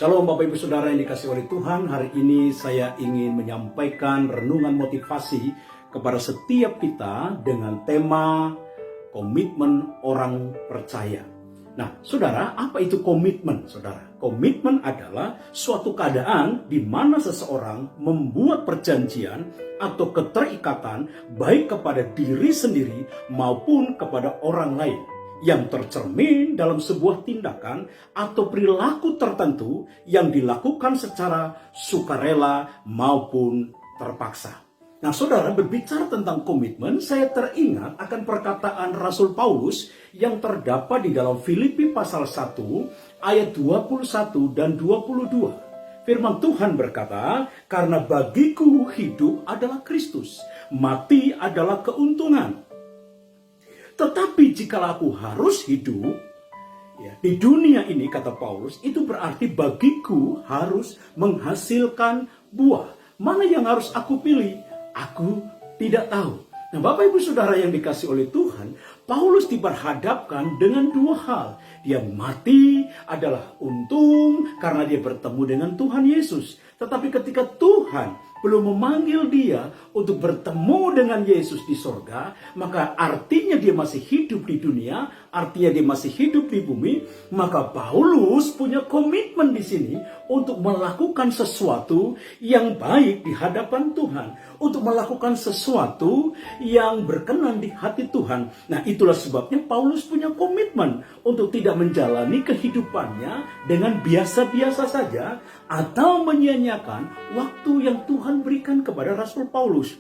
Shalom Bapak Ibu Saudara yang dikasihi oleh Tuhan. Hari ini saya ingin menyampaikan renungan motivasi kepada setiap kita dengan tema komitmen orang percaya. Nah, saudara, apa itu komitmen, saudara? Komitmen adalah suatu keadaan di mana seseorang membuat perjanjian atau keterikatan baik kepada diri sendiri maupun kepada orang lain, yang tercermin dalam sebuah tindakan atau perilaku tertentu yang dilakukan secara sukarela maupun terpaksa. Nah, saudara, berbicara tentang komitmen, saya teringat akan perkataan Rasul Paulus yang terdapat di dalam Filipi pasal 1 ayat 21 dan 22. Firman Tuhan berkata, "Karena bagiku hidup adalah Kristus, mati adalah keuntungan. Tetapi jika aku harus hidup di dunia ini," kata Paulus, "itu berarti bagiku harus menghasilkan buah. Mana yang harus aku pilih? Aku tidak tahu." Nah, Bapak Ibu Saudara yang dikasihi oleh Tuhan, Paulus diperhadapkan dengan dua hal. Dia mati adalah untung karena dia bertemu dengan Tuhan Yesus. Tetapi ketika Tuhan belum memanggil dia untuk bertemu dengan Yesus di sorga, maka artinya dia masih hidup di dunia, artinya dia masih hidup di bumi. Maka Paulus punya komitmen di sini untuk melakukan sesuatu yang baik di hadapan Tuhan, untuk melakukan sesuatu yang berkenan di hati Tuhan. Nah, itulah sebabnya Paulus punya komitmen untuk tidak menjalani kehidupannya dengan biasa-biasa saja atau menyia-nyiakan waktu yang Tuhan berikan kepada Rasul Paulus.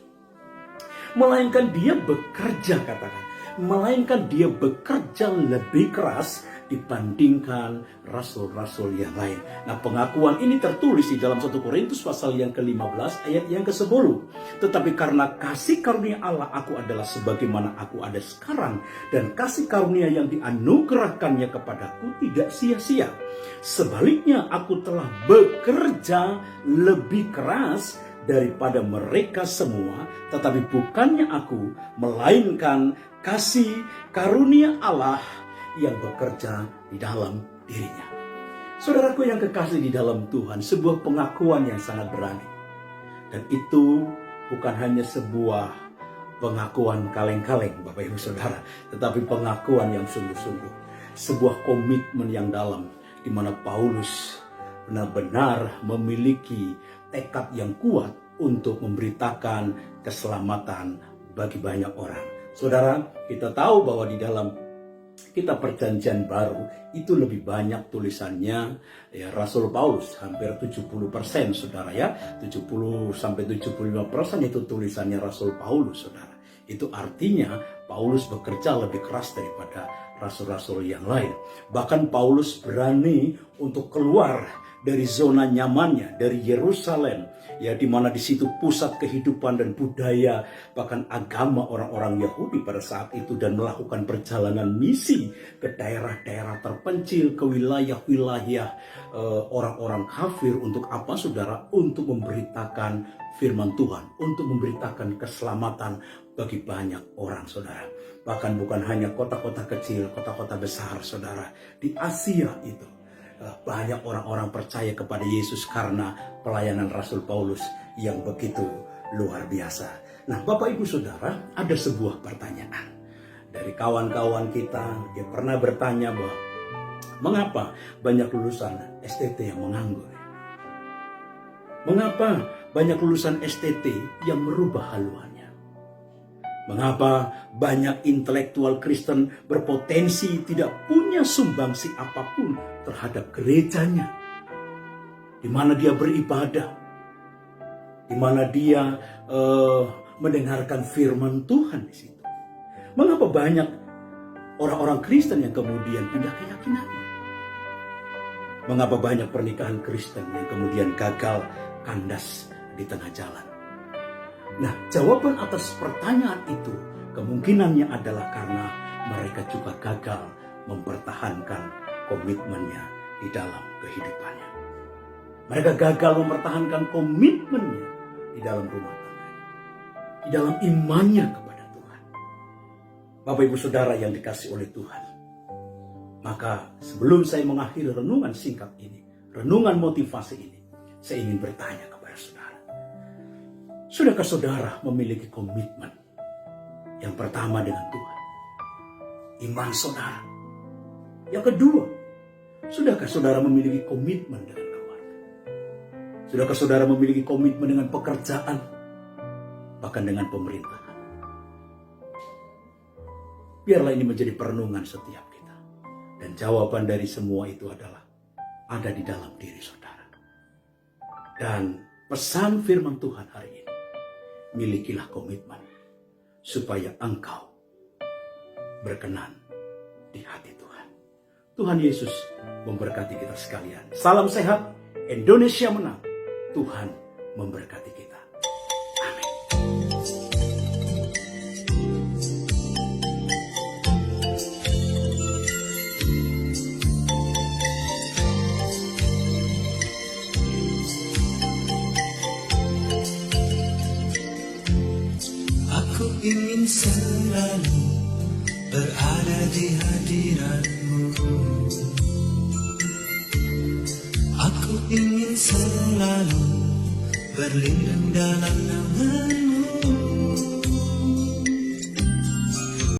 Melainkan dia bekerja, katakan. Melainkan dia bekerja lebih keras dibandingkan rasul-rasul yang lain. Nah, pengakuan ini tertulis di dalam 1 Korintus pasal yang ke-15 ayat yang ke-10. "Tetapi karena kasih karunia Allah aku adalah sebagaimana aku ada sekarang, dan kasih karunia yang dianugerahkannya kepadaku tidak sia-sia. Sebaliknya aku telah bekerja lebih keras daripada mereka semua, tetapi bukannya aku, melainkan kasih karunia Allah yang bekerja di dalam dirinya." Saudaraku yang kekasih di dalam Tuhan, sebuah pengakuan yang sangat berani. Dan itu bukan hanya sebuah pengakuan kaleng-kaleng, Bapak Ibu Saudara, tetapi pengakuan yang sungguh-sungguh. Sebuah komitmen yang dalam, di mana Paulus benar-benar memiliki tekad yang kuat untuk memberitakan keselamatan bagi banyak orang. Saudara, kita tahu bahwa di dalam Kitab Perjanjian Baru itu lebih banyak tulisannya Rasul Paulus, hampir 70%, saudara ya. 70-75% itu tulisannya Rasul Paulus, saudara. Itu artinya Paulus bekerja lebih keras daripada rasul-rasul yang lain. Bahkan Paulus berani untuk keluar dari zona nyamannya, dari Yerusalem, di mana di situ pusat kehidupan dan budaya, bahkan agama orang-orang Yahudi pada saat itu, dan melakukan perjalanan misi ke daerah-daerah terpencil, ke wilayah-wilayah orang-orang kafir. Untuk apa, saudara? Untuk memberitakan firman Tuhan, untuk memberitakan keselamatan bagi banyak orang, saudara. Bahkan bukan hanya kota-kota kecil, kota-kota besar, saudara. Di Asia itu banyak orang-orang percaya kepada Yesus karena pelayanan Rasul Paulus yang begitu luar biasa. Nah, Bapak Ibu Saudara, ada sebuah pertanyaan dari kawan-kawan kita. Dia pernah bertanya bahwa mengapa banyak lulusan STT yang menganggur? Mengapa banyak lulusan STT yang merubah haluannya? Mengapa banyak intelektual Kristen berpotensi tidak punya sumbangsi apapun terhadap gerejanya, di mana dia beribadah, di mana dia mendengarkan firman Tuhan di situ? Mengapa banyak orang-orang Kristen yang kemudian pindah keyakinannya? Mengapa banyak pernikahan Kristen yang kemudian gagal kandas di tengah jalan? Nah, jawaban atas pertanyaan itu kemungkinannya adalah karena mereka juga gagal mempertahankan komitmennya di dalam kehidupannya. Mereka gagal mempertahankan komitmennya di dalam rumah tangga, di dalam imannya kepada Tuhan. Bapak Ibu Saudara yang dikasihi oleh Tuhan, maka sebelum saya mengakhiri renungan singkat ini, renungan motivasi ini, saya ingin bertanya kepada saudara. Sudahkah saudara memiliki komitmen yang pertama dengan Tuhan? Iman saudara. Yang kedua, sudahkah saudara memiliki komitmen dengan keluarga? Sudahkah saudara memiliki komitmen dengan pekerjaan? Bahkan dengan pemerintahan? Biarlah ini menjadi perenungan setiap kita. Dan jawaban dari semua itu adalah ada di dalam diri saudara. Dan pesan firman Tuhan hari ini, milikilah komitmen supaya engkau berkenan di hati Tuhan. Tuhan Yesus memberkati kita sekalian. Salam sehat, Indonesia menang. Tuhan memberkati kita. Amin. Aku ingin selalu berada di hadirat-Mu. Aku ingin selalu berlindung dalam nama-Mu.